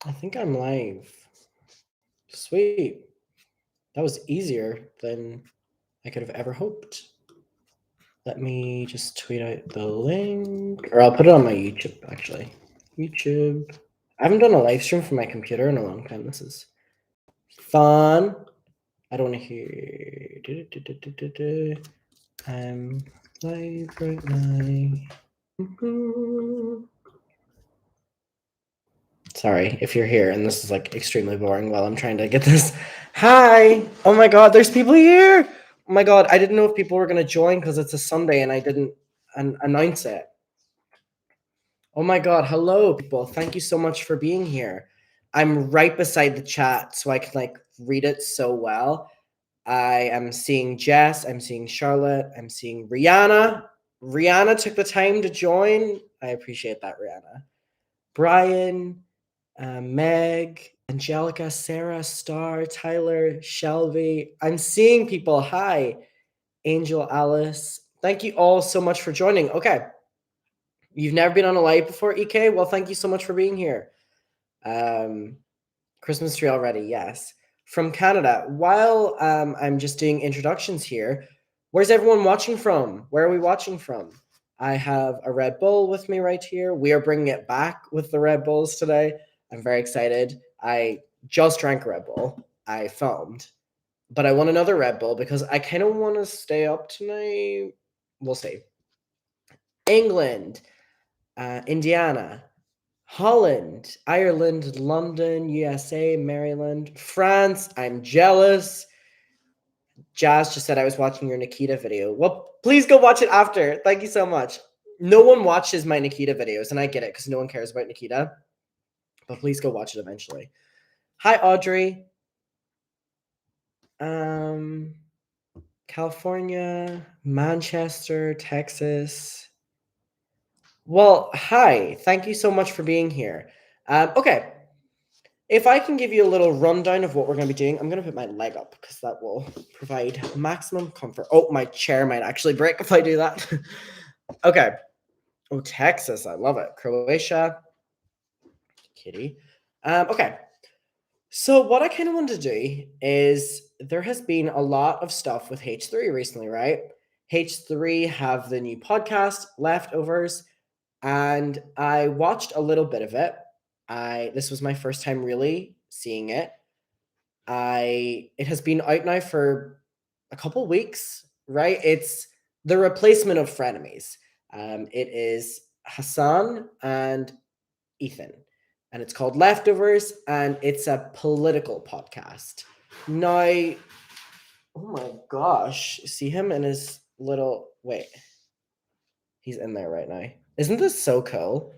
I think I'm live. Sweet. That was easier than I could have ever hoped. Let me just tweet out the link, or I'll put it on my YouTube, actually. YouTube. I haven't done a live stream from my computer in a long time. This is fun. I don't want to hear. I'm live right now. Sorry if you're here and this is like extremely boring while I'm trying to get this. Hi! Oh my god, there's people here! Oh my god, I didn't know if people were going to join because it's a Sunday and I didn't announce it. Oh my god, hello people. Thank you so much for being here. I'm right beside the chat so I can like read it so well. I am seeing Jess, I'm seeing Charlotte, I'm seeing Rihanna. Rihanna took the time to join. I appreciate that, Rihanna. Brian, Meg, Angelica, Sarah, Star, Tyler, Shelby. I'm seeing people. Hi, Angel, Alice. Thank you all so much for joining. Okay. You've never been on a live before, EK? Well, thank you so much for being here. Christmas tree already, yes. From Canada. While I'm just doing introductions here, where's everyone watching from? Where are we watching from? I have a Red Bull with me right here. We are bringing it back with the Red Bulls today. I'm very excited. I just drank a Red Bull. I filmed, but I want another Red Bull because I kind of want to stay up tonight. We'll see. England, Indiana, Holland, Ireland, London, USA, Maryland, France. I'm jealous. Jazz just said I was watching your Nikita video. Well, please go watch it after. Thank you so much. No one watches my Nikita videos, and I get it because no one cares about Nikita. But please go watch it eventually. Hi, Audrey. California, Manchester, Texas. Well, hi. Thank you so much for being here. Okay. If I can give you a little rundown of what we're going to be doing, I'm going to put my leg up because that will provide maximum comfort. Oh, my chair might actually break if I do that. Okay. Oh, Texas. I love it. Croatia. Kitty. Okay. So what I kind of wanted to do is there has been a lot of stuff with H3 recently, right? H3 have the new podcast, Leftovers, and I watched a little bit of it. This was my first time really seeing it. It has been out now for a couple weeks, right? It's the replacement of frenemies. It is Hassan and Ethan, and it's called Leftovers, and it's a political podcast. Now, oh my gosh, see him in his little wait. He's in there right now. Isn't this so cool?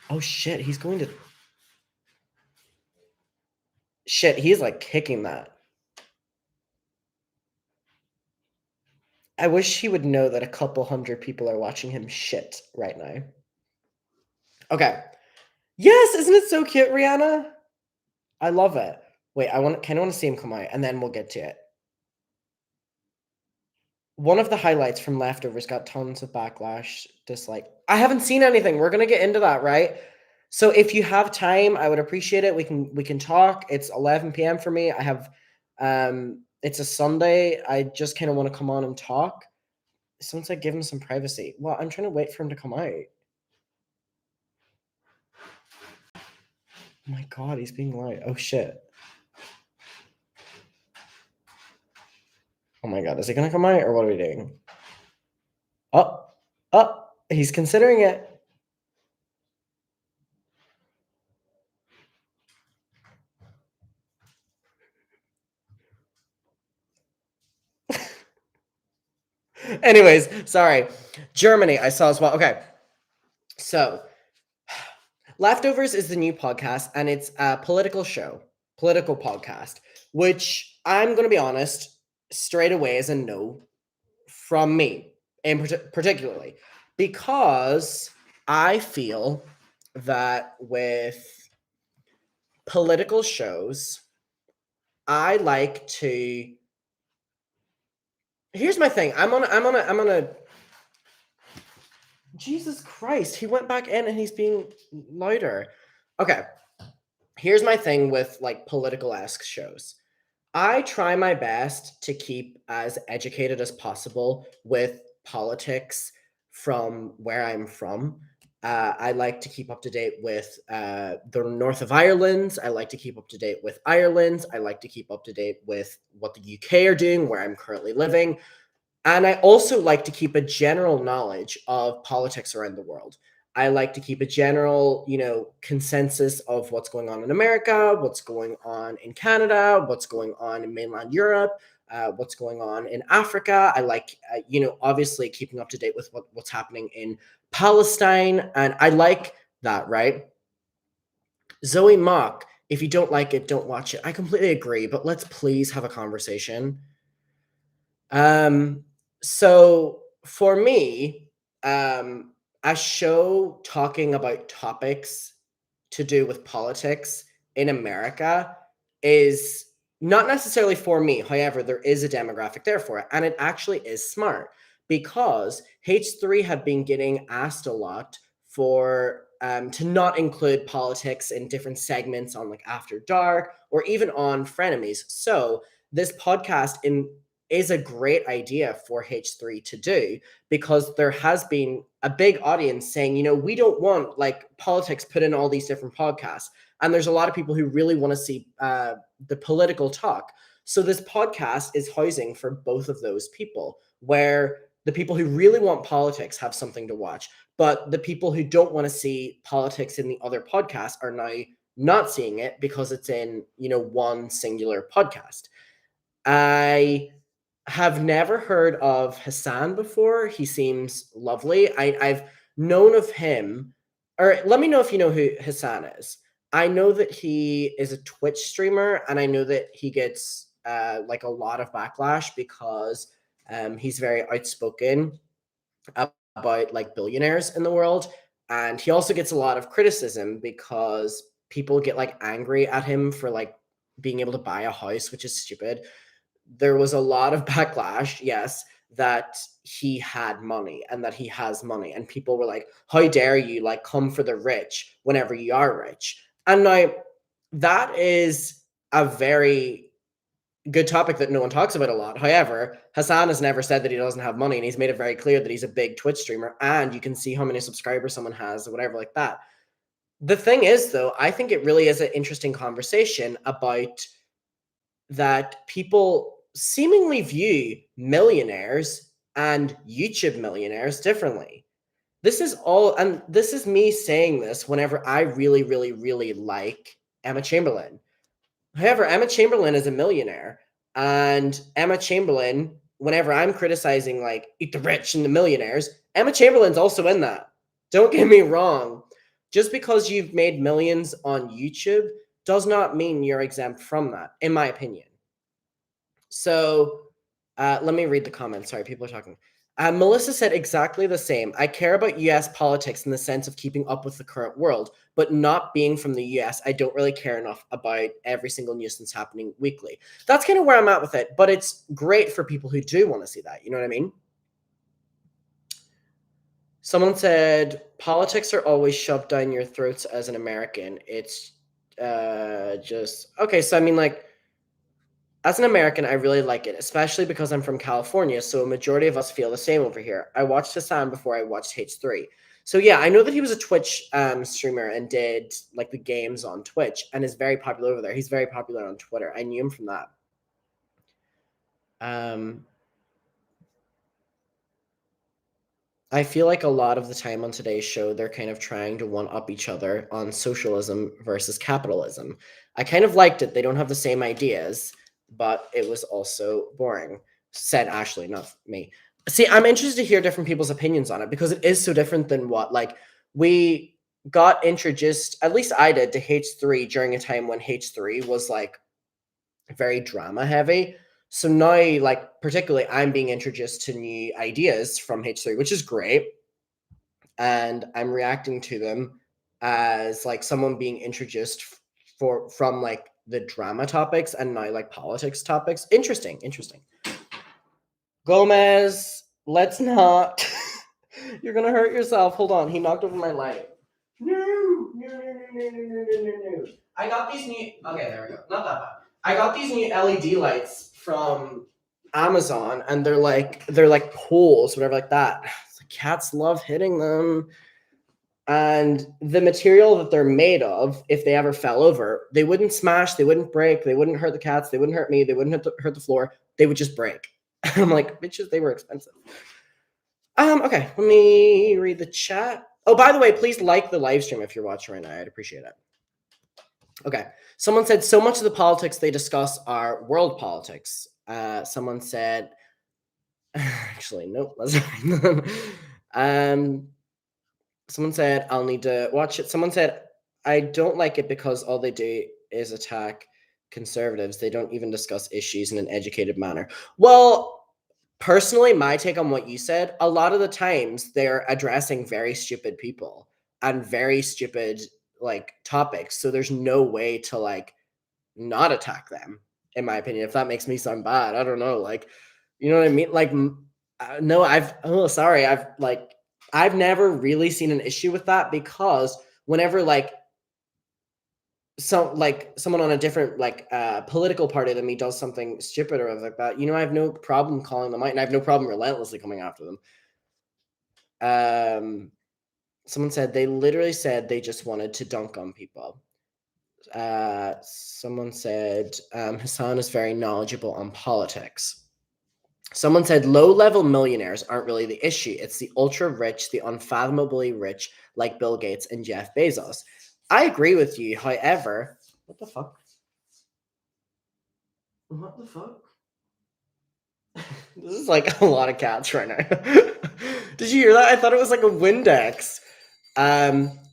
Oh shit, he's going to shit, he's like kicking that. I wish he would know that a couple hundred people are watching him shit right now. Okay. Yes, isn't it so cute, Rihanna? I love it. Wait, I kind of want to see him come out, and then we'll get to it. One of the highlights from Leftovers got tons of backlash, dislike. I haven't seen anything. We're gonna get into that, right? So if you have time, I would appreciate it. We can talk. It's 11 p.m. for me. I have it's a Sunday. I just kind of want to come on and talk. Someone said give him some privacy. Well, I'm trying to wait for him to come out. Oh my god, he's being loud. Oh shit. Oh my god, is he gonna come out or what are we doing? Oh, he's considering it. Anyways, sorry. Germany, I saw as well. Okay. So, Leftovers is the new podcast, and it's a political podcast, which I'm going to be honest, straight away is a no from me, in particularly, because I feel that with political shows, I like to. Here's my thing. I'm on a. Jesus Christ! He went back in and he's being louder. Okay. here's my thing with like political-esque shows. I try my best to keep as educated as possible with politics from where I'm from. I like to keep up to date with the north of Ireland. I like to keep up to date with Ireland. I like to keep up to date with what the UK are doing, where I'm currently living. And I also like to keep a general knowledge of politics around the world. I like to keep a general, consensus of what's going on in America, what's going on in Canada, what's going on in mainland Europe, what's going on in Africa. I like, obviously keeping up to date with what's happening in Palestine. And I like that, right? Zoe Mock, if you don't like it, don't watch it. I completely agree, but let's please have a conversation. Um, so for me, a show talking about topics to do with politics in America is not necessarily for me. However, there is a demographic there for it, and it actually is smart because H3 have been getting asked a lot for to not include politics in different segments on like After Dark or even on Frenemies. So this podcast in is a great idea for H3 to do because there has been a big audience saying, we don't want like politics put in all these different podcasts. And there's a lot of people who really want to see the political talk. So this podcast is housing for both of those people, where the people who really want politics have something to watch, but the people who don't want to see politics in the other podcasts are now not seeing it because it's in, one singular podcast. I have never heard of Hassan before. He seems lovely. I've known of him, or let me know if you know who Hassan is. I know that he is a Twitch streamer, and I know that he gets like a lot of backlash because he's very outspoken about like billionaires in the world, and he also gets a lot of criticism because people get like angry at him for like being able to buy a house, which is stupid. There was a lot of backlash, yes, that he had money and that he has money. And people were like, how dare you like come for the rich whenever you are rich? And now that is a very good topic that no one talks about a lot. However, Hassan has never said that he doesn't have money, and he's made it very clear that he's a big Twitch streamer, and you can see how many subscribers someone has or whatever like that. The thing is, though, I think it really is an interesting conversation about that people seemingly view millionaires and YouTube millionaires differently. This is all, and this is me saying this whenever I really, really, really like Emma Chamberlain. However, Emma Chamberlain is a millionaire, and Emma Chamberlain, whenever I'm criticizing like eat the rich and the millionaires, Emma Chamberlain's also in that. Don't get me wrong. Just because you've made millions on YouTube does not mean you're exempt from that, in my opinion. So let me read the comments. Sorry, people are talking. Melissa said exactly the same. I care about US politics in the sense of keeping up with the current world, but not being from the US, I don't really care enough about every single news that's happening weekly. That's kind of where I'm at with it, but it's great for people who do want to see that. You know what I mean? Someone said politics are always shoved down your throats as an American. It's just okay. So I mean, like, as an American, I really like it, especially because I'm from California, so a majority of us feel the same over here. I watched Hassan before I watched H3. So yeah, I know that he was a Twitch streamer and did like the games on Twitch and is very popular over there. He's very popular on Twitter. I knew him from that. I feel like a lot of the time on today's show, they're kind of trying to one up each other on socialism versus capitalism. I kind of liked it. They don't have the same ideas, but it was also boring, said Ashley, not me. See, I'm interested to hear different people's opinions on it because it is so different than what, like, we got introduced, at least I did, to H3 during a time when H3 was like very drama heavy. So now, like, particularly, I'm being introduced to new ideas from H3, which is great. And I'm reacting to them as like someone being introduced from like the drama topics and now like politics topics. Interesting, interesting. Gomez, let's not. You're gonna hurt yourself. Hold on. He knocked over my light. No, no, no, no. I got these new. Okay, there we go. Not that bad. I got these new LED lights from Amazon, and they're like poles, whatever, like that. The cats love hitting them. And the material that they're made of, if they ever fell over, they wouldn't smash, they wouldn't break, they wouldn't hurt the cats, they wouldn't hurt me, they wouldn't hurt the floor, they would just break. I'm like, bitches, they were expensive. Okay, let me read the chat. Oh, by the way, please like the live stream if you're watching right now. I'd appreciate it. Okay, someone said so much of the politics they discuss are world politics. Someone said, actually, nope. Someone said, I'll need to watch it. Someone said, I don't like it because all they do is attack conservatives. They don't even discuss issues in an educated manner. Well, personally, my take on what you said, a lot of the times they're addressing very stupid people and very stupid like topics. So there's no way to like not attack them, in my opinion. If that makes me sound bad, I don't know. Like, you know what I mean? Like, no, I've never really seen an issue with that because whenever someone on a different political party than me does something stupid or like that, I have no problem calling them out, and I have no problem relentlessly coming after them. Someone said they literally said they just wanted to dunk on people. Someone said Hassan is very knowledgeable on politics. Someone said low-level millionaires aren't really the issue. It's the ultra-rich, the unfathomably rich, like Bill Gates and Jeff Bezos. I agree with you. However, what the fuck? What the fuck? This is like a lot of cats right now. Did you hear that? I thought it was like a Windex.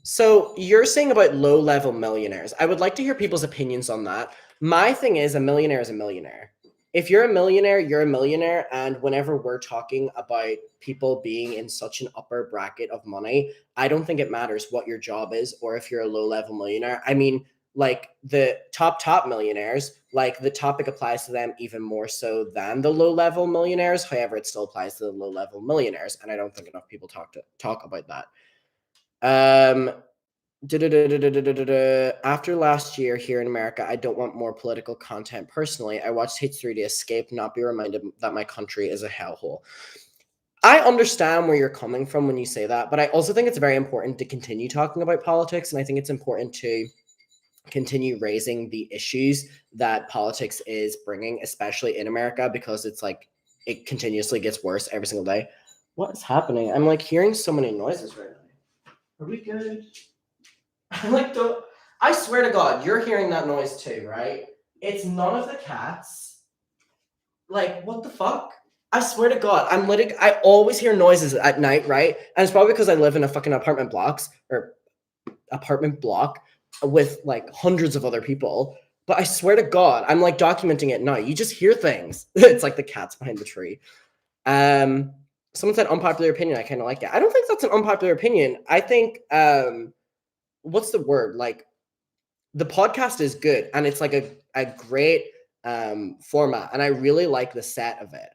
So you're saying about low-level millionaires. I would like to hear people's opinions on that. My thing is, a millionaire is a millionaire. If you're a millionaire, you're a millionaire. And whenever we're talking about people being in such an upper bracket of money, I don't think it matters what your job is or if you're a low-level millionaire. I mean, like the top millionaires, like the topic applies to them even more so than the low-level millionaires. However, it still applies to the low-level millionaires. And I don't think enough people talk about that. After last year here in America, I don't want more political content personally. I watched h3 to escape, not be reminded that my country is a hellhole. I understand where you're coming from when you say that, but I also think it's very important to continue talking about politics, and I think it's important to continue raising the issues that politics is bringing, especially in America, because it's like it continuously gets worse every single day. What is happening? I'm like hearing so many noises right now. Are we good? I swear to God, you're hearing that noise too, right? It's none of the cats. Like, what the fuck? I swear to God, I always hear noises at night, right? And it's probably because I live in a fucking apartment block with like hundreds of other people. But I swear to God, I'm like documenting it now. You just hear things. It's like the cats behind the tree. Someone said unpopular opinion. I kind of like it. I don't think that's an unpopular opinion. I think what's the word? Like the podcast is good and it's like a great format, and I really like the set of it.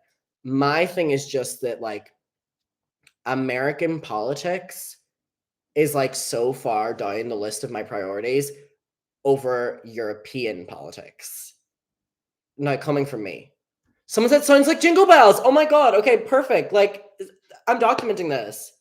My thing is just that like American politics is like so far down the list of my priorities over European politics. Not coming from me. Someone said sounds like jingle bells. Oh my God. Okay, perfect. Like I'm documenting this.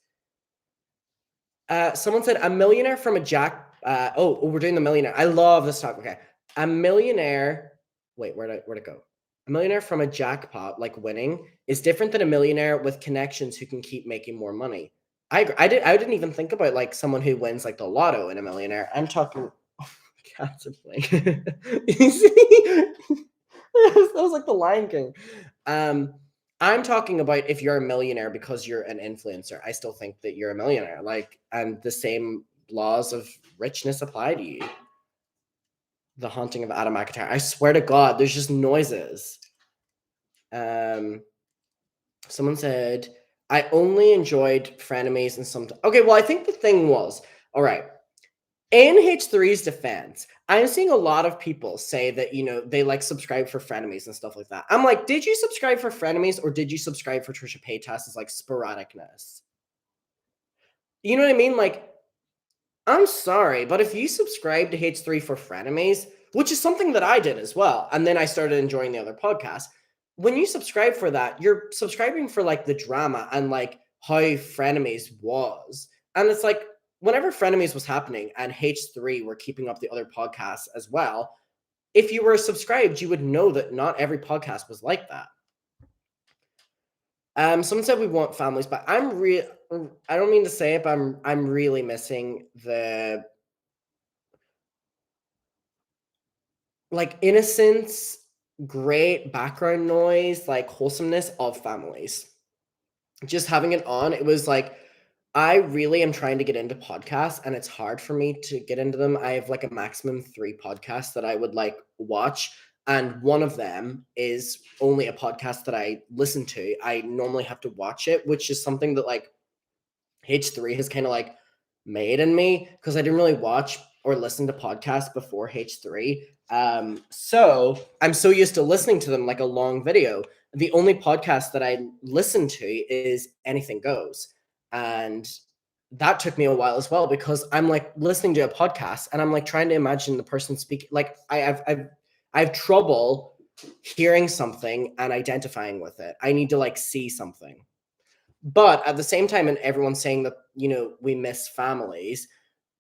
Someone said a millionaire from a jack. We're doing the millionaire. I love this talk. Okay, a millionaire. Wait, where'd it go? A millionaire from a jackpot, like winning, is different than a millionaire with connections who can keep making more money. I agree. I didn't even think about like someone who wins like the lotto and a millionaire. I'm talking. Oh, cats are playing. You see, that was like the Lion King. I'm talking about if you're a millionaire because you're an influencer. I still think that you're a millionaire. Like, and the same laws of richness apply to you. The Haunting of Adam McIntyre. I swear to God, there's just noises. Someone said, I only enjoyed frenemies and some. Okay, well, I think the thing was, all right. In h3's defense, I'm seeing a lot of people say that, they like subscribe for frenemies and stuff like that. I'm like, did you subscribe for frenemies or did you subscribe for Trisha Paytas's like sporadicness? You know what I mean? Like, I'm sorry, but if you subscribe to H3 for frenemies, which is something that I did as well, and then I started enjoying the other podcasts. When you subscribe for that, you're subscribing for like the drama and like how frenemies was. And it's like whenever frenemies was happening and H3 were keeping up the other podcasts as well, if you were subscribed, you would know that not every podcast was like that. Someone said we want families, but I don't mean to say it, but I'm really missing the like innocence, great background noise, like wholesomeness of families. Just having it on, it was like I really am trying to get into podcasts and it's hard for me to get into them. I have like a maximum 3 podcasts that I would like watch, and one of them is only a podcast that I listen to. I normally have to watch it, which is something that like H3 has kind of like made in me because I didn't really watch or listen to podcasts before H3. So I'm so used to listening to them like a long video. The only podcast that I listen to is Anything Goes. And that took me a while as well because I'm like listening to a podcast and I'm like trying to imagine the person speaking. Like I have trouble hearing something and identifying with it. I need to like see something. But at the same time, and everyone's saying that, we miss families,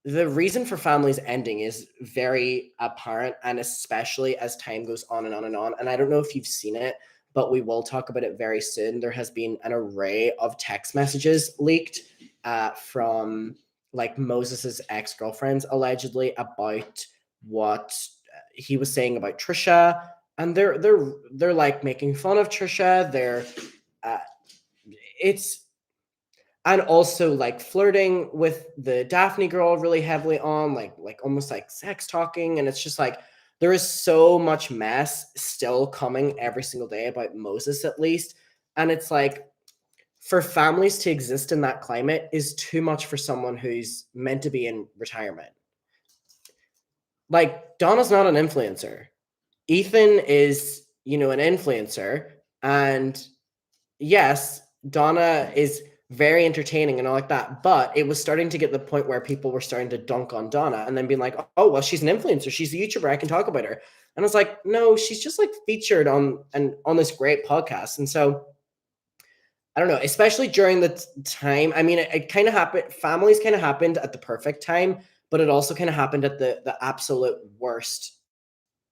the reason for families ending is very apparent, and especially as time goes on and on and on. And I don't know if you've seen it, but we will talk about it very soon. There has been an array of text messages leaked from like Moses's ex-girlfriends allegedly about what he was saying about Trisha, and they're like making fun of Trisha. Uh, it's and also like flirting with the Daphne girl really heavily on, like almost like sex talking, and it's just like there is so much mess still coming every single day about Moses at least, and it's like for families to exist in that climate is too much for someone who's meant to be in retirement. Like Donna's not an influencer. Ethan is, an influencer, and yes, Donna is very entertaining and all like that, but it was starting to get to the point where people were starting to dunk on Donna and then being like, "Oh, well, she's an influencer. She's a YouTuber. I can talk about her." And I was like, "No, she's just like featured on this great podcast." And so I don't know, especially during the time. I mean, it kind of happened. Families kind of happened at the perfect time, but it also kind of happened at the absolute worst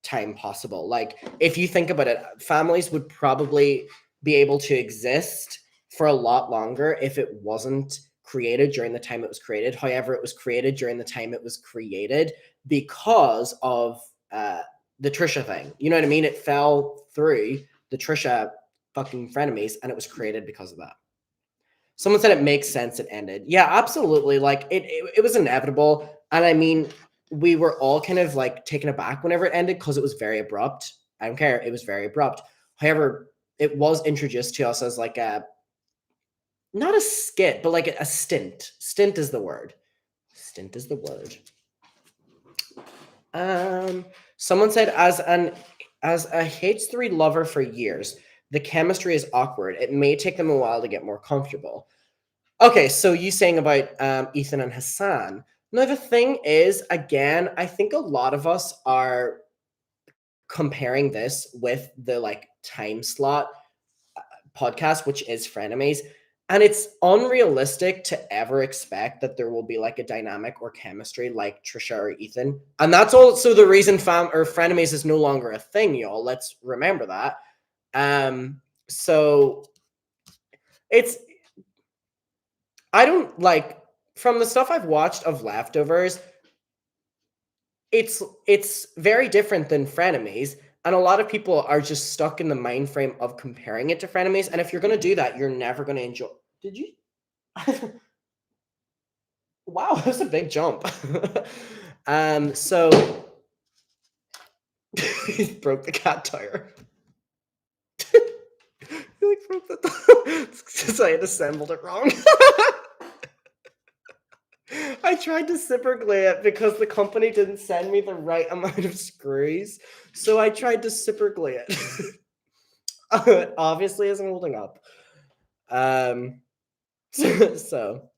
time possible. Like if you think about it, families would probably be able to exist for a lot longer if it wasn't created during the time it was created. However, it was created during the time it was created because of the Trisha thing. You know what I mean? It fell through the Trisha fucking frenemies, and it was created because of that. Someone said it makes sense it ended. Yeah, absolutely. Like it was inevitable. And I mean, we were all kind of like taken aback whenever it ended because it was very abrupt. I don't care. It was very abrupt. However, it was introduced to us as like a not a skit, but like a stint. Stint is the word. Stint is the word. Someone said as a H3 lover for years, the chemistry is awkward. It may take them a while to get more comfortable. Okay, so you saying about Ethan and Hassan. Now the thing is, again, I think a lot of us are comparing this with the like time slot podcast, which is Frenemies, and it's unrealistic to ever expect that there will be like a dynamic or chemistry like Trisha or Ethan, and that's also the reason Frenemies is no longer a thing, y'all. Let's remember that. So it's I don't like from the stuff I've watched of Leftovers, it's very different than Frenemies, and a lot of people are just stuck in the mind frame of comparing it to Frenemies. And if you're gonna do that, you're never gonna enjoy. Did you? Wow, that's a big jump. So he broke the cat tire. He like broke the because I had assembled it wrong. I tried to super glue it because the company didn't send me the right amount of screws. So I tried to super glue it. It obviously isn't holding up. Um, so,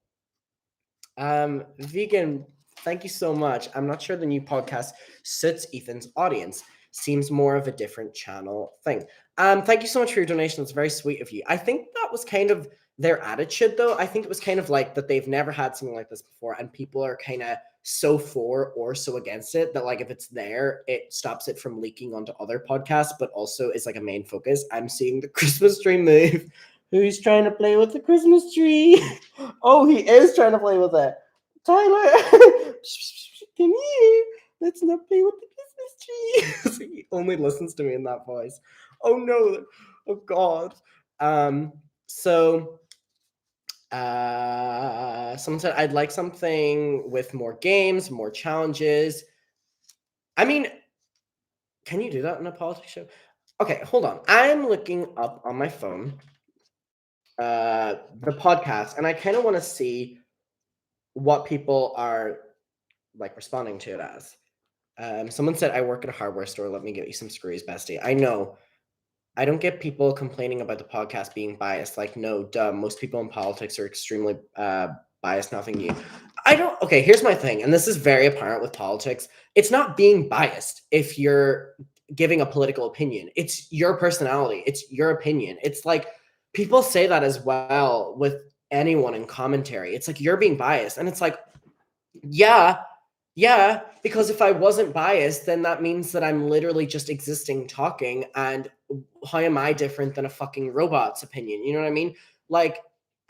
vegan Thank you so much. I'm not sure the new podcast suits Ethan's audience. Seems more of a different channel thing. Thank you so much for your donation. That's very sweet of you. I think that was kind of their attitude, though. I think it was kind of like that they've never had something like this before, and people are kind of so for or so against it that, like, if it's there, it stops it from leaking onto other podcasts, but also is like a main focus. I'm seeing the Christmas tree move. Who's trying to play with the Christmas tree? Oh, he is trying to play with it. Tyler, come here. Let's not play with the Christmas tree. He only listens to me in that voice. Oh no. Oh God. So someone said I'd like something with more games, more challenges. I mean, can you do that in a politics show? Okay, hold on. I'm looking up on my phone the podcast, and I kind of want to see what people are like responding to it as. Someone said, I work at a hardware store. Let me get you some screws, bestie. I know. I don't get people complaining about the podcast being biased. Like, no, duh. Most people in politics are extremely biased. Nothing new. I don't. Okay, here's my thing. And this is very apparent with politics. It's not being biased if you're giving a political opinion. It's your personality. It's your opinion. It's like people say that as well with anyone in commentary. It's like you're being biased. And it's like, yeah, yeah, because if I wasn't biased, then that means that I'm literally just existing talking. And how am I different than a fucking robot's opinion? You know what I mean? Like,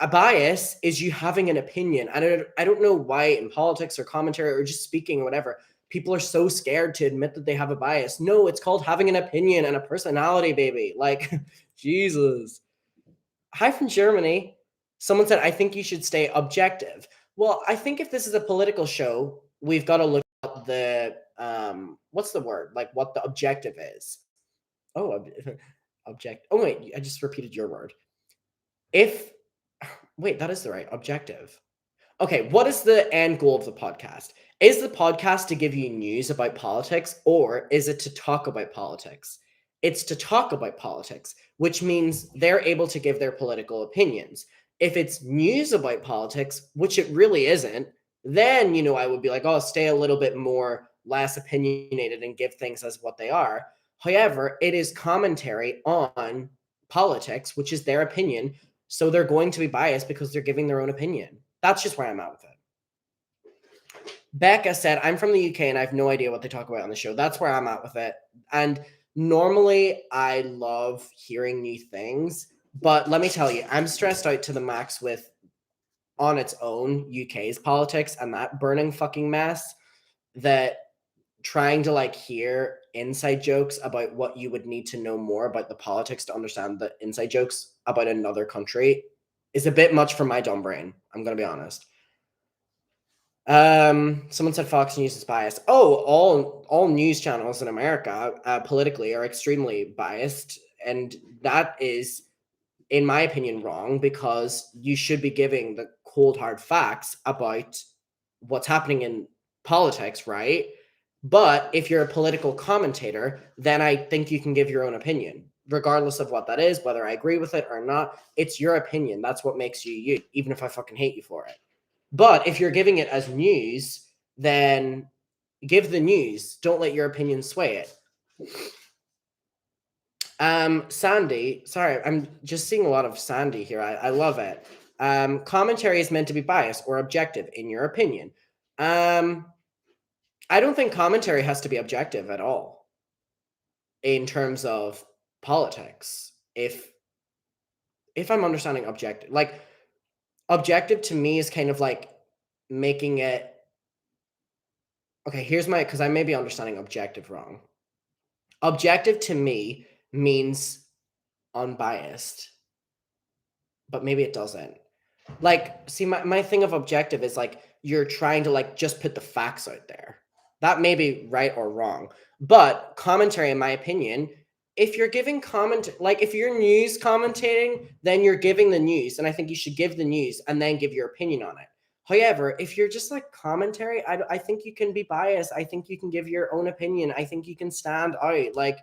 a bias is you having an opinion. I don't know why in politics or commentary or just speaking or whatever, people are so scared to admit that they have a bias. No, it's called having an opinion and a personality, baby. Like, Jesus. Hi from Germany. Someone said, I think you should stay objective. Well, I think if this is a political show, we've got to look at the what's the word? Like what the objective is. Oh, object. Oh wait, I just repeated your word. If wait, that is the right objective. Okay, what is the end goal of the podcast? Is the podcast to give you news about politics or is it to talk about politics? It's to talk about politics, which means they're able to give their political opinions. If it's news about politics, which it really isn't, then, I would be like, oh, stay a little bit more less opinionated and give things as what they are. However, it is commentary on politics, which is their opinion. So they're going to be biased because they're giving their own opinion. That's just where I'm at with it. Becca said, I'm from the UK and I have no idea what they talk about on the show. That's where I'm at with it. And normally I love hearing new things, but let me tell you, I'm stressed out to the max with on its own UK's politics and that burning fucking mess that trying to like hear inside jokes about what you would need to know more about the politics to understand the inside jokes about another country is a bit much for my dumb brain. I'm gonna be honest. Someone said Fox News is biased. Oh, all news channels in America politically are extremely biased, and that is, in my opinion, wrong because you should be giving the cold hard facts about what's happening in politics, right? But if you're a political commentator, then I think you can give your own opinion, regardless of what that is, whether I agree with it or not. It's your opinion. That's what makes you you, even if I fucking hate you for it. But if you're giving it as news, then give the news. Don't let your opinion sway it. Sandy, sorry, I'm just seeing a lot of Sandy here. I love it. Commentary is meant to be biased or objective, in your opinion. I don't think commentary has to be objective at all in terms of politics. If I'm understanding objective, like objective to me is kind of like making it okay, here's my because I may be understanding objective wrong. Objective to me means unbiased, but maybe it doesn't. Like, see, my thing of objective is like you're trying to like just put the facts out there. That may be right or wrong. But commentary, in my opinion, if you're giving comment, like if you're news commentating, then you're giving the news. And I think you should give the news and then give your opinion on it. However, if you're just like commentary, I think you can be biased. I think you can give your own opinion. I think you can stand out. Like,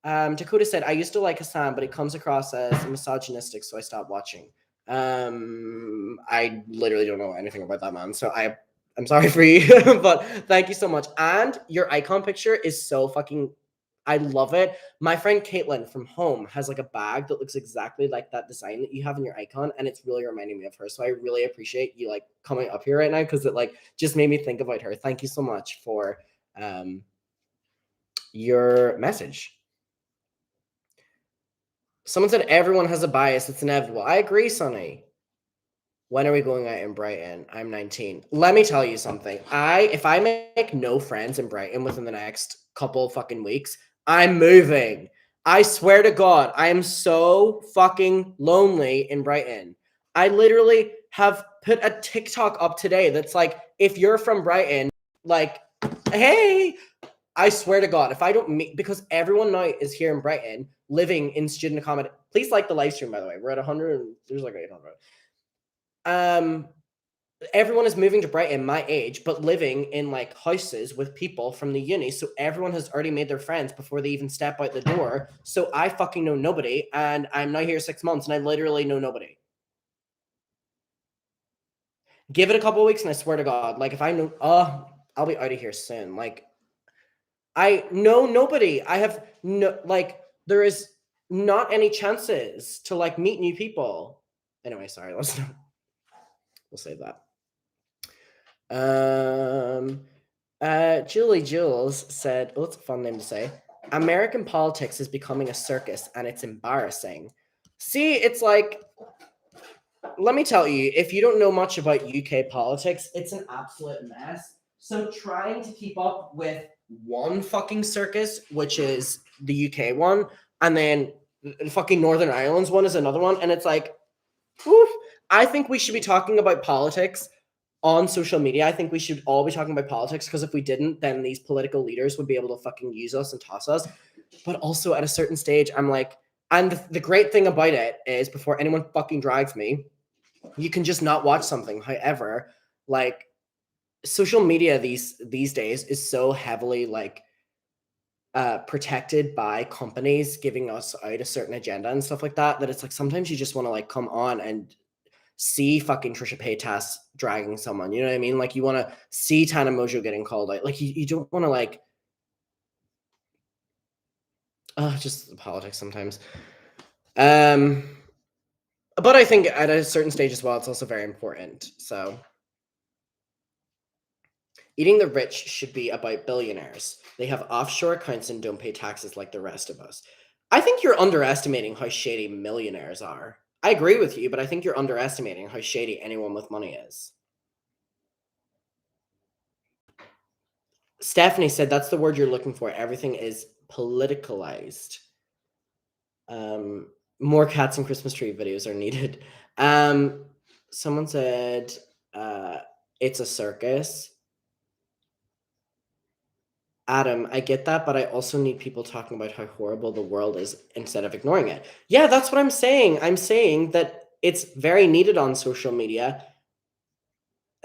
Dakota said, I used to like Hassan, but he comes across as misogynistic, so I stopped watching. I literally don't know anything about that man, so I I'm sorry for you, but thank you so much. And your icon picture is so fucking. I love it. My friend Caitlin from home has like a bag that looks exactly like that design that you have in your icon, and it's really reminding me of her. So I really appreciate you like coming up here right now because it like just made me think about her. Thank you so much for um your message. Someone said everyone has a bias. It's inevitable. I agree, Sonny. When are we going out in Brighton? I'm 19. Let me tell you something. If I make no friends in Brighton within the next couple fucking weeks, I'm moving. I swear to God, I am so fucking lonely in Brighton. I literally have put a TikTok up today that's like, if you're from Brighton, like, hey, I swear to God, if I don't meet, because everyone now is here in Brighton living in student accommodation. Please like the live stream, by the way. We're at 100. There's like 800. Everyone is moving to Brighton my age, but living in like houses with people from the uni. So everyone has already made their friends before they even step out the door. So I fucking know nobody, and I'm now here 6 months, and I literally know nobody. Give it a couple of weeks, and I swear to God, like if I know, I'll be out of here soon. Like I know nobody. I have no like there is not any chances to like meet new people. Anyway, sorry, we'll save that. Julie Jules said, oh, it's a fun name to say. American politics is becoming a circus and it's embarrassing. See, it's like, let me tell you, if you don't know much about UK politics, it's an absolute mess. So trying to keep up with one fucking circus, which is the UK one, and then the fucking Northern Ireland's one is another one, and it's like, whew, I think we should be talking about politics on social media. I think we should all be talking about politics because if we didn't, then these political leaders would be able to fucking use us and toss us. But also at a certain stage, I'm like, and the great thing about it is before anyone fucking drags me, you can just not watch something. However, like social media these days is so heavily like protected by companies giving us out a certain agenda and stuff like that that it's like sometimes you just want to like come on and see fucking Trisha Paytas dragging someone. You know what I mean? Like you want to see Tana Mojo getting called out. Like you don't want to like just politics sometimes. But I think at a certain stage as well, it's also very important. So eating the rich should be about billionaires. They have offshore accounts and don't pay taxes like the rest of us. I think you're underestimating how shady millionaires are. I agree with you, but I think you're underestimating how shady anyone with money is. Stephanie said that's the word you're looking for. Everything is politicalized. More cats and Christmas tree videos are needed. Someone said it's a circus. Adam, I get that, but I also need people talking about how horrible the world is instead of ignoring it. Yeah, that's what I'm saying. I'm saying that it's very needed on social media.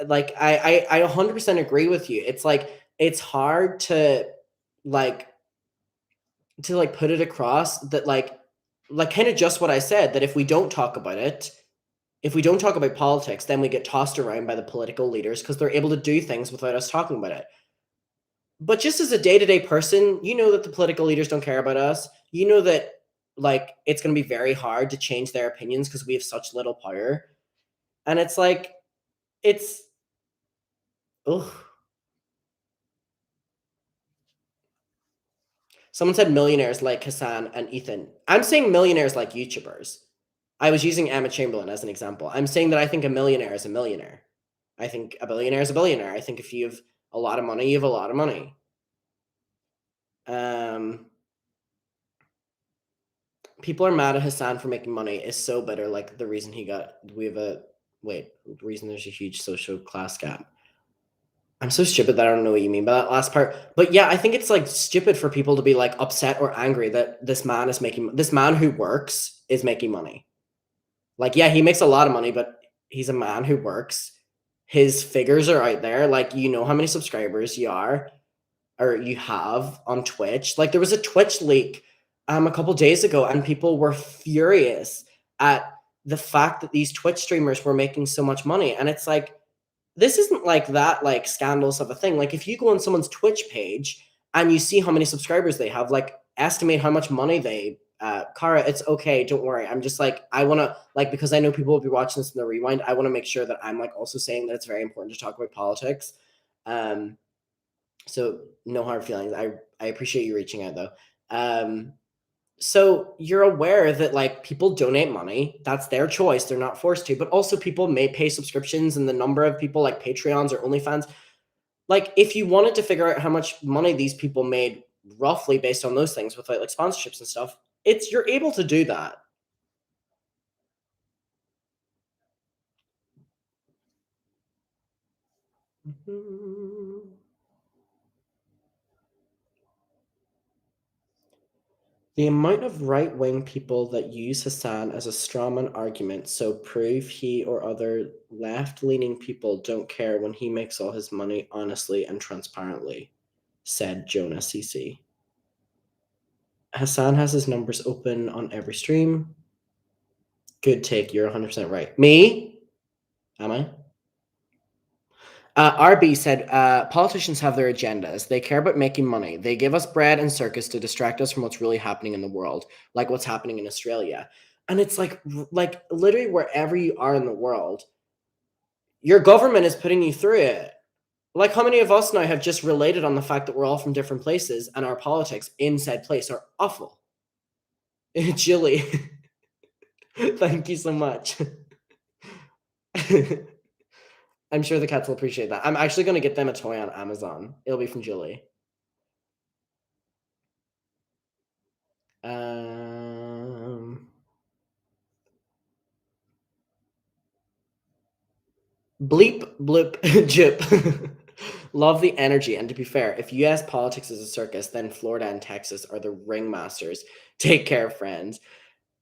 Like I 100% agree with you. It's like it's hard like to like put it across that like kind of just what I said, that if we don't talk about it, if we don't talk about politics, then we get tossed around by the political leaders because they're able to do things without us talking about it. But just as a day-to-day person, you know that the political leaders don't care about us. You know that like it's going to be very hard to change their opinions because we have such little power. And it's like it's ugh. Someone said millionaires like Hassan and Ethan. I'm saying millionaires like YouTubers. I was using Emma Chamberlain as an example. I'm saying that I think a millionaire is a millionaire. I think a billionaire is a billionaire. I think if you have a lot of money, you have a lot of money. People are mad at Hassan for making money is so bitter. Like the reason the reason there's a huge social class gap. I'm so stupid that I don't know what you mean by that last part. But yeah, I think it's like stupid for people to be like upset or angry that this man who works is making money. Like, yeah, he makes a lot of money, but he's a man who works. His figures are out there. Like, you know how many subscribers you have on Twitch. Like, there was a Twitch leak a couple days ago, and people were furious at the fact that these Twitch streamers were making so much money. And it's like, this isn't like that like scandalous of a thing. Like if you go on someone's Twitch page and you see how many subscribers they have, like estimate how much money they Kara, it's okay, don't worry. I'm just like I want to like because I know people will be watching this in the rewind. I want to make sure that I'm like also saying that it's very important to talk about politics. Um so no hard feelings. I appreciate you reaching out though. Um so you're aware that like people donate money, that's their choice, they're not forced to, but also people may pay subscriptions, and the number of people like Patreons or OnlyFans, like if you wanted to figure out how much money these people made roughly based on those things with like sponsorships and stuff, it's you're able to do that. The amount of right-wing people that use Hassan as a strawman argument so prove he or other left-leaning people don't care when he makes all his money honestly and transparently, said Jonah CC. Hassan has his numbers open on every stream. Good take. You're 100% right. Me? Am I? RB said, politicians have their agendas. They care about making money. They give us bread and circus to distract us from what's really happening in the world, like what's happening in Australia. And it's like literally wherever you are in the world, your government is putting you through it. Like how many of us now have just related on the fact that we're all from different places and our politics in said place are awful. Jilly, thank you so much. I'm sure the cats will appreciate that. I'm actually going to get them a toy on Amazon. It'll be from Julie. Um, bleep, bloop, jip. Love the energy. And to be fair, if US politics is a circus, then Florida and Texas are the ringmasters. Take care, friends.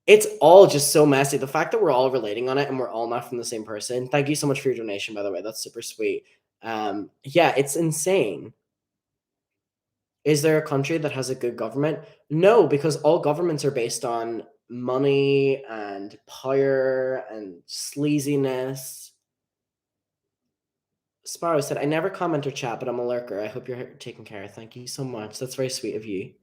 It's all just so messy. The fact that we're all relating on it and we're all not from the same person. Thank you so much for your donation, by the way. That's super sweet. Yeah, it's insane. Is there a country that has a good government? No, because all governments are based on money and power and sleaziness. Sparrow said, I never comment or chat, but I'm a lurker. I hope you're taking care. Thank you so much. That's very sweet of you.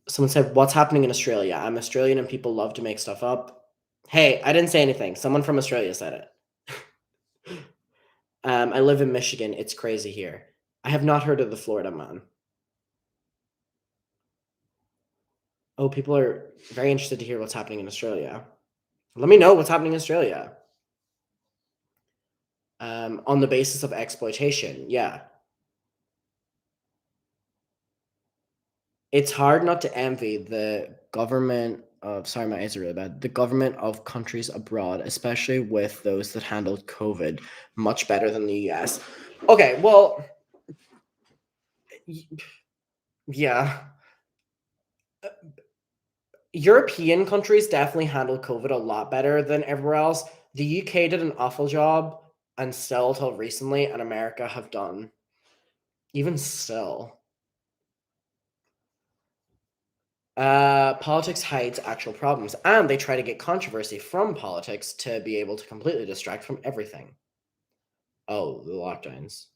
Someone said, what's happening in Australia? I'm Australian and people love to make stuff up. Hey, I didn't say anything. Someone from Australia said it. I live in Michigan. It's crazy here. I have not heard of the Florida man. Oh, people are very interested to hear what's happening in Australia. Let me know what's happening in Australia. On the basis of exploitation, yeah. It's hard not to envy the government of sorry, my eyes are really bad. The government of countries abroad, especially with those that handled COVID much better than the US. Okay, well, yeah. European countries definitely handled COVID a lot better than everywhere else. The UK did an awful job, and still till recently, and America have done even still. Politics hides actual problems, and they try to get controversy from politics to be able to completely distract from everything. Oh, the lockdowns.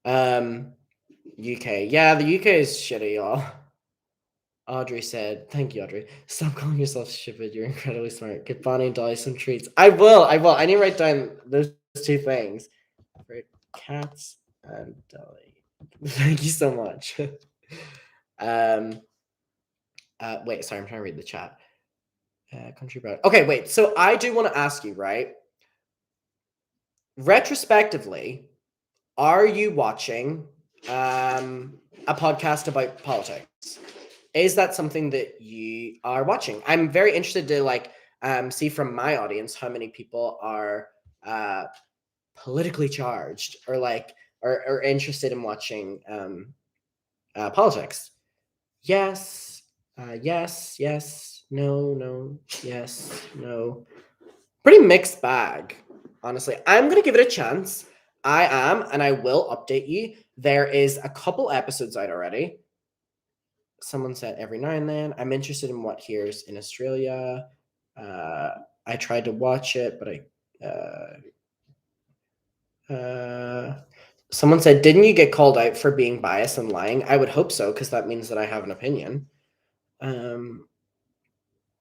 UK. Yeah, the UK is shitty, y'all. Audrey said, thank you, Audrey. Stop calling yourself stupid. You're incredibly smart. Get Bonnie and Dolly some treats. I will. I need to write down those two things. For cats and Dolly. Thank you so much. Wait, sorry, I'm trying to read the chat. Country Broad. Okay, wait. So I do want to ask you, right? Retrospectively, are you watching a podcast about politics? Is that something that you are watching? I'm very interested to like see from my audience how many people are politically charged or like or interested in watching politics. Yes, yes, no, yes, no. Pretty mixed bag, honestly. I'm gonna give it a chance. I am, and I will update you. There is a couple episodes out already. Someone said every now and then. I'm interested in what here's in Australia. I tried to watch it, but someone said, "Didn't you get called out for being biased and lying?" I would hope so, because that means that I have an opinion. Um,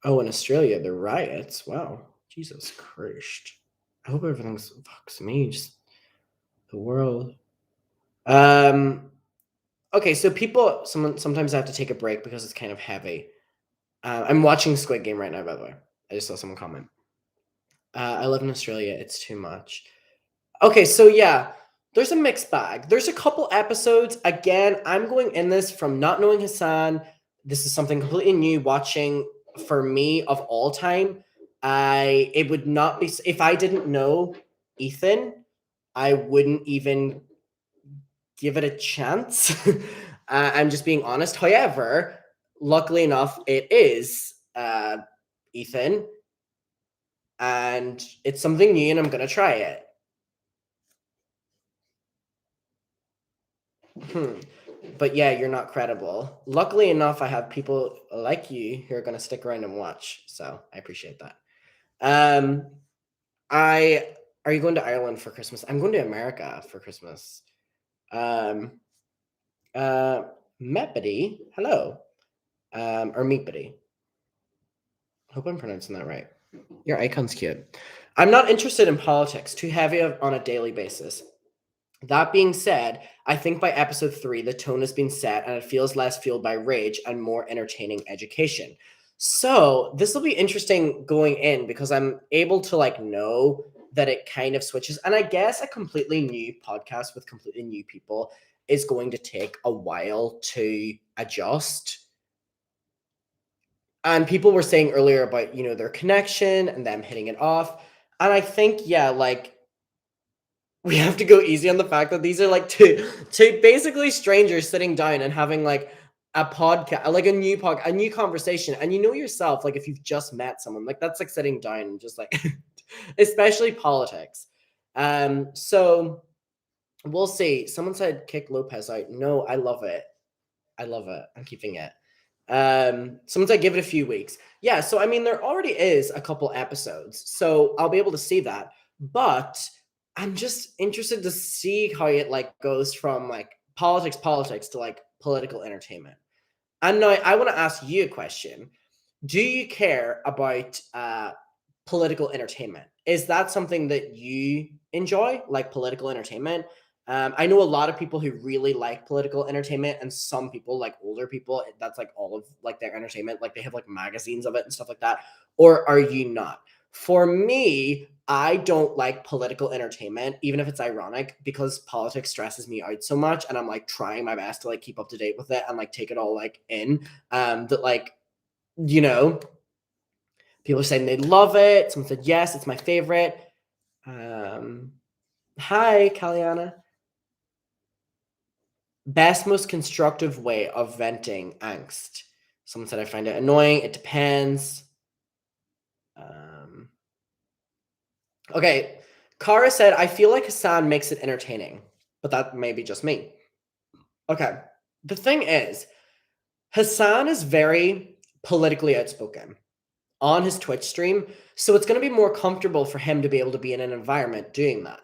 oh, in Australia, the riots. Wow, Jesus Christ! I hope everything's fucks me. Just the world. Um. Okay, so sometimes have to take a break because it's kind of heavy. I'm watching Squid Game right now, by the way. I just saw someone comment. I live in Australia. It's too much. Okay, so yeah, there's a mixed bag. There's a couple episodes. Again, I'm going in this from not knowing Hassan. This is something completely new watching for me of all time. It would not be if I didn't know Ethan, I wouldn't even give it a chance. I'm just being honest. However, luckily enough, it is Ethan, and it's something new, and I'm gonna try it. But yeah, you're not credible. Luckily enough, I have people like you who are gonna stick around and watch, so I appreciate that. Um, I Are you going to Ireland for Christmas? I'm going to America for Christmas. Um, uh, Mepity, hello. Or Meepity. Hope I'm pronouncing that right. Your icon's cute. I'm not interested in politics, too heavy on a daily basis. That being said, I think by episode 3, the tone has been set and it feels less fueled by rage and more entertaining education. So this will be interesting going in because I'm able to know that it kind of switches. And I guess a completely new podcast with completely new people is going to take a while to adjust. And people were saying earlier about, their connection and them hitting it off. And I think, yeah, we have to go easy on the fact that these are two basically strangers sitting down and having a podcast, like a new conversation. And you know yourself, if you've just met someone, that's like sitting down and just especially politics. So we'll see. Someone said kick Lopez out. No, I love it. I love it. I'm keeping it. Someone said give it a few weeks. Yeah, so I mean there already is a couple episodes, so I'll be able to see that. But I'm just interested to see how it goes from politics to political entertainment. And now I want to ask you a question. Do you care about political entertainment? Is that something that you enjoy, like political entertainment? I know a lot of people who really like political entertainment, and some people, like older people, that's all of their entertainment. They have magazines of it and stuff like that. Or are you not? For me, I don't like political entertainment, even if it's ironic, because politics stresses me out so much, and I'm trying my best to keep up to date with it and take it all in. That you know, people are saying they love it. Someone said yes, it's my favorite. Hi, Kaliana. Best, most constructive way of venting angst. Someone said I find it annoying. It depends. Okay. Kara said, I feel like Hassan makes it entertaining, but that may be just me. Okay. The thing is, Hassan is very politically outspoken on his Twitch stream, so it's going to be more comfortable for him to be able to be in an environment doing that.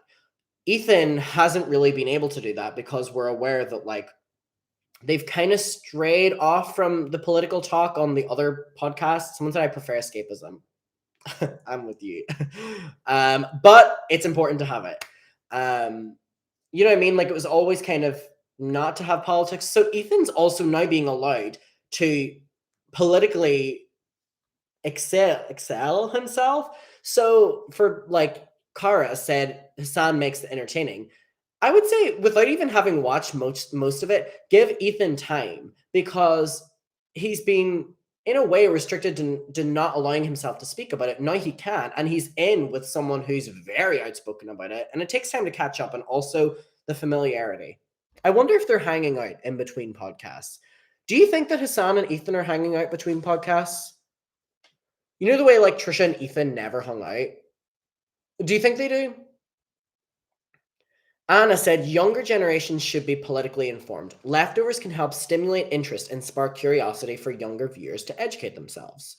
Ethan hasn't really been able to do that because we're aware that they've kind of strayed off from the political talk on the other podcasts. Someone said I prefer escapism. I'm with you. But it's important to have it. You know what I mean? It was always kind of not to have politics. So Ethan's also now being allowed to politically excel himself. So for Kara said Hassan makes it entertaining. I would say, without even having watched most of it, give Ethan time because he's been in a way restricted to not allowing himself to speak about it. Now he can, and he's in with someone who's very outspoken about it, and it takes time to catch up, and also the familiarity. I wonder if they're hanging out in between podcasts. Do you think that Hassan and Ethan are hanging out between podcasts? You know the way Trisha and Ethan never hung out? Do you think they do? Anna said younger generations should be politically informed. Leftovers can help stimulate interest and spark curiosity for younger viewers to educate themselves.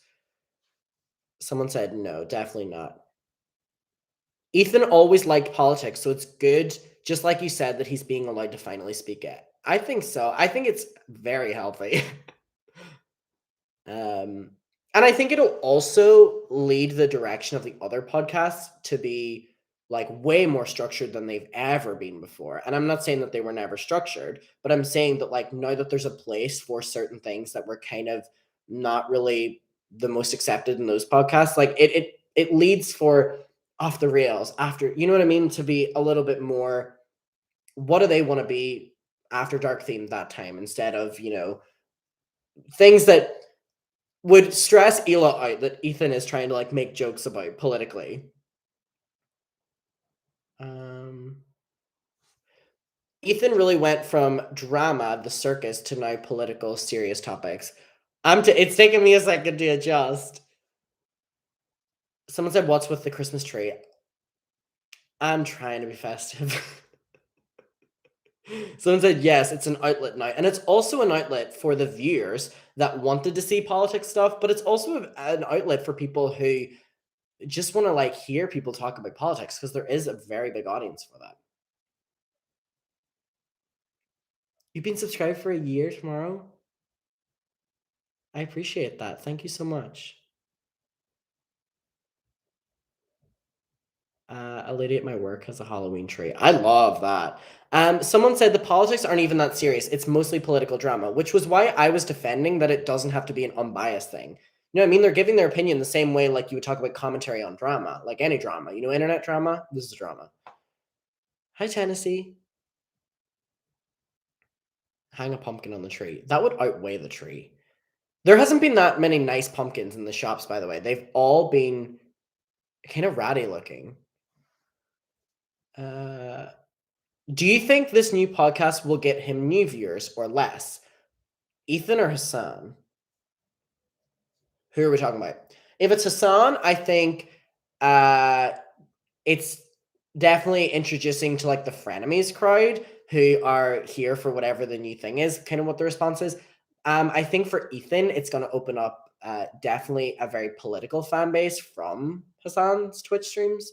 Someone said, "No, definitely not." Ethan always liked politics, so it's good, just like you said, that he's being allowed to finally speak it. I think so. I think it's very healthy. Um, and I think it'll also lead the direction of the other podcasts to be like way more structured than they've ever been before. And I'm not saying that they were never structured, but I'm saying that like now that there's a place for certain things that were kind of not really the most accepted in those podcasts, like it leads for off the rails after, you know what I mean, to be a little bit more what do they want to be after dark themed that time instead of, things that would stress Ela out that Ethan is trying to like make jokes about politically. Um, Ethan really went from drama, the circus, to now political, serious topics. It's taken me a second to adjust. Someone said, "What's with the Christmas tree?" I'm trying to be festive. Someone said, "Yes, it's an outlet now," and it's also an outlet for the viewers that wanted to see politics stuff, but it's also an outlet for people who just want to like hear people talk about politics because there is a very big audience for that. You've been subscribed for a year tomorrow? I appreciate that. Thank you so much. A lady at my work has a Halloween tree. I love that. Someone said the politics aren't even that serious. It's mostly political drama, which was why I was defending that it doesn't have to be an unbiased thing. You know what I mean? They're giving their opinion the same way like you would talk about commentary on drama, like any drama. You know, internet drama? This is drama. Hi, Tennessee. Hang a pumpkin on the tree. That would outweigh the tree. There hasn't been that many nice pumpkins in the shops, by the way. They've all been kind of ratty looking. Uh, do you think this new podcast will get him new viewers or less? Ethan or Hassan? Who are we talking about? If it's Hassan, I think uh, it's definitely introducing to like the frenemies crowd who are here for whatever the new thing is, kind of what the response is. I think for Ethan, it's going to open up definitely a very political fan base from Hassan's Twitch streams.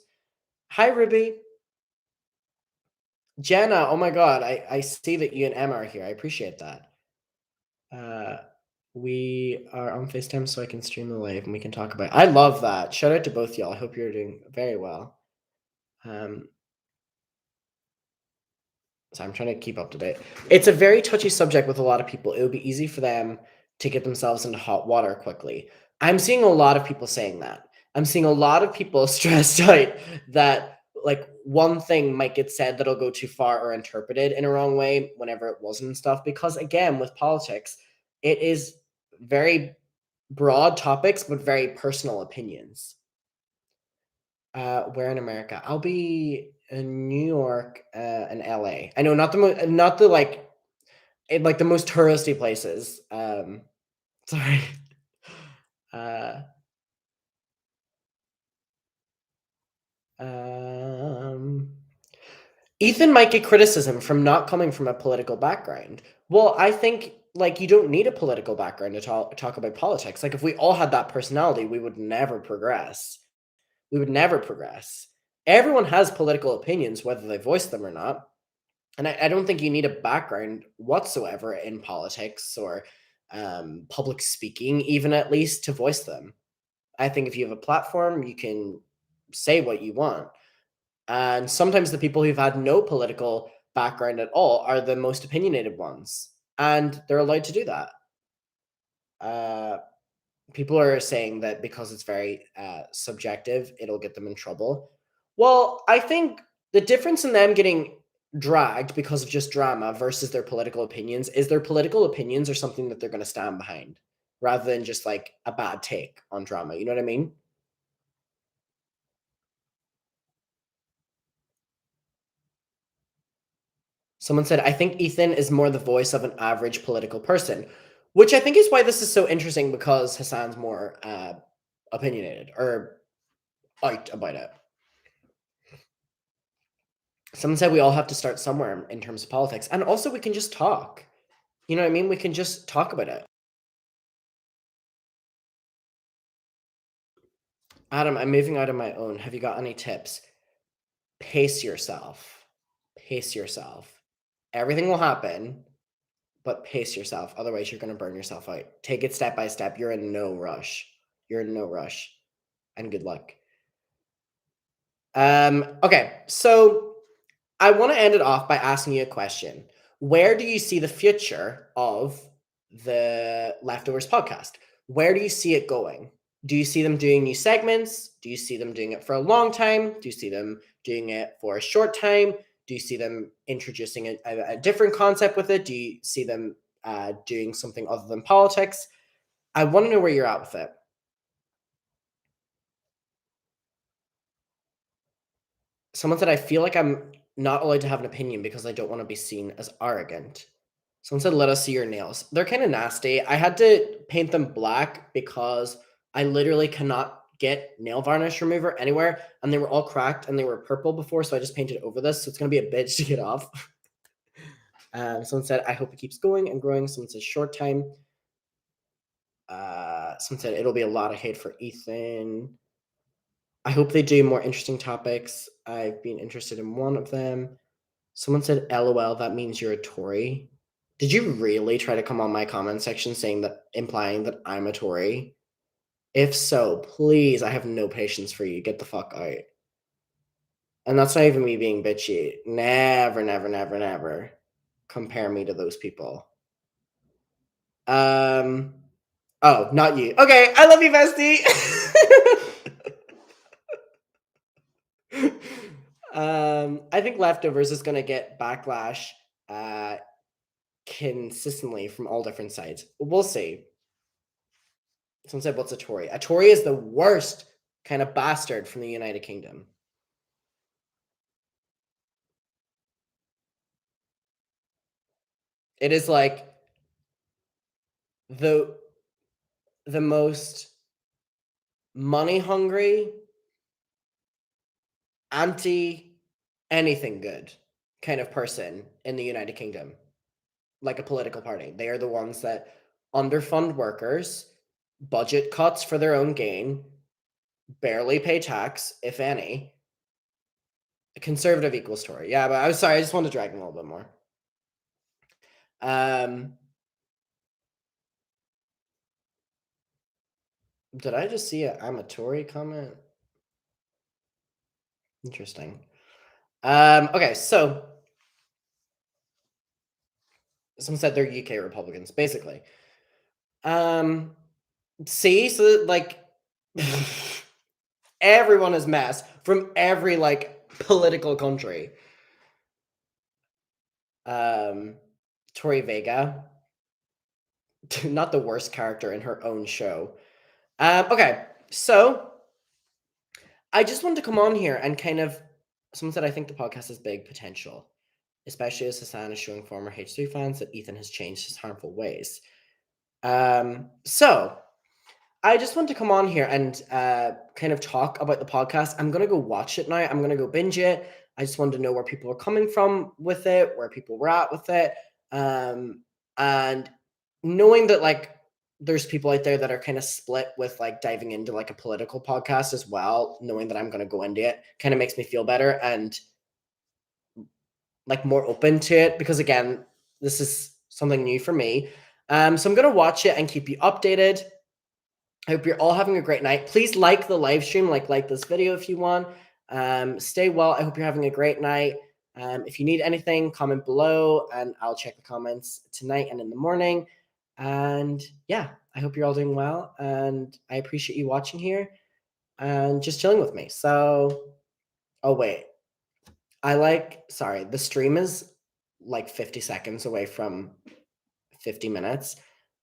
Hi, Ruby. Jenna, oh my God, I see that you and Emma are here. I appreciate that. Uh, we are on FaceTime so I can stream the live and we can talk about it. I love that. Shout out to both y'all. I hope you're doing very well. Um, so I'm trying to keep up to date. It's a very touchy subject with a lot of people. It would be easy for them to get themselves into hot water quickly. I'm seeing a lot of people saying that. I'm seeing a lot of people stressed out that like one thing might get said that'll go too far or interpreted in a wrong way whenever it wasn't and stuff. Because again, with politics, it is very broad topics, but very personal opinions. Where in America? I'll be in New York, and LA. I know not the like the most touristy places. Sorry. Uh, um, Ethan might get criticism from not coming from a political background. Well, I think like you don't need a political background to talk about politics. Like if we all had that personality, we would never progress. We would never progress. Everyone has political opinions, whether they voice them or not. And I don't think you need a background whatsoever in politics or public speaking, even at least to voice them. I think if you have a platform, you can say what you want. And sometimes the people who've had no political background at all are the most opinionated ones. And they're allowed to do that. Uh, People are saying that because it's very subjective, it'll get them in trouble. Well, I think the difference in them getting dragged because of just drama versus their political opinions is their political opinions are something that they're going to stand behind rather than just like a bad take on drama. You know what I mean? Someone said, I think Ethan is more the voice of an average political person, which I think is why this is so interesting because Hassan's more opinionated or out about it. Someone said we all have to start somewhere in terms of politics. And also, we can just talk. You know what I mean? We can just talk about it. Adam, I'm moving out on my own. Have you got any tips? Pace yourself. Pace yourself. Everything will happen, but pace yourself. Otherwise, you're going to burn yourself out. Take it step by step. You're in no rush. You're in no rush. And good luck. Okay, so I want to end it off by asking you a question. Where do you see the future of the Leftovers podcast? Where do you see it going? Do you see them doing new segments? Do you see them doing it for a long time? Do you see them doing it for a short time? Do you see them introducing a different concept with it? Do you see them doing something other than politics? I want to know where you're at with it. Someone said, I feel like I'm not allowed to have an opinion because I don't want to be seen as arrogant. Someone said, let us see your nails. They're kind of nasty. I had to paint them black because I literally cannot get nail varnish remover anywhere. And they were all cracked and they were purple before. So I just painted over this. So it's going to be a bitch to get off. Someone said, I hope it keeps going and growing. Someone said, short time. Someone said, it'll be a lot of hate for Ethan. I hope they do more interesting topics. I've been interested in one of them. Someone said, LOL, that means you're a Tory. Did you really try to come on my comment section saying that, implying that I'm a Tory? If so, please, I have no patience for you. Get the fuck out. And that's not even me being bitchy. Never, never, never, never compare me to those people. Oh, not you. Okay, I love you, bestie. I think Leftovers is gonna get backlash consistently from all different sides. We'll see. Someone said, what's a Tory? A Tory is the worst kind of bastard from the United Kingdom. It is like the most money hungry, anti anything good kind of person in the United Kingdom, like a political party. They are the ones that underfund workers, budget cuts for their own gain, barely pay tax, if any. A conservative equals Tory. Yeah, but I was sorry, I just wanted to drag them a little bit more. Did I just see a I'm a Tory comment? Interesting. Okay, so someone said they're UK Republicans, basically. See, so like everyone is mass from every like political country. Tori Vega, not the worst character in her own show. Okay, so I just wanted to come on here and kind of, someone said I think the podcast has big potential, especially as Hassan is showing former H3 fans that Ethan has changed his harmful ways. So I just want to come on here and kind of talk about the podcast. I'm going to go watch it now. I'm going to go binge it. I just wanted to know where people are coming from with it, where people were at with it. And knowing that like there's people out there that are kind of split with like diving into like a political podcast as well, knowing that I'm going to go into it kind of makes me feel better and like more open to it because again, this is something new for me. So I'm going to watch it and keep you updated. I hope you're all having a great night. Please like the live stream, like this video if you want. Stay well. I hope you're having a great night. If you need anything, comment below and I'll check the comments tonight and in the morning. And yeah, I hope you're all doing well. And I appreciate you watching here and just chilling with me. So, oh, wait. Sorry, the stream is like 50 seconds away from 50 minutes.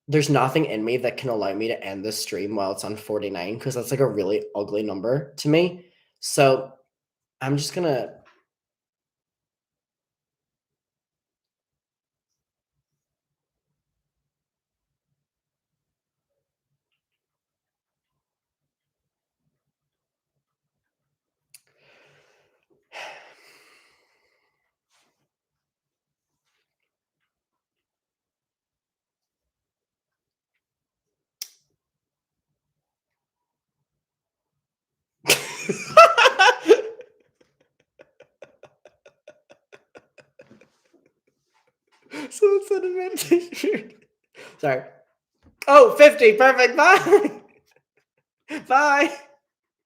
There's nothing in me that can allow me to end this stream while it's on 49 because that's like a really ugly number to me. So I'm just gonna. So it's an advantage. Sorry. Oh, 50. Perfect. Bye. Bye.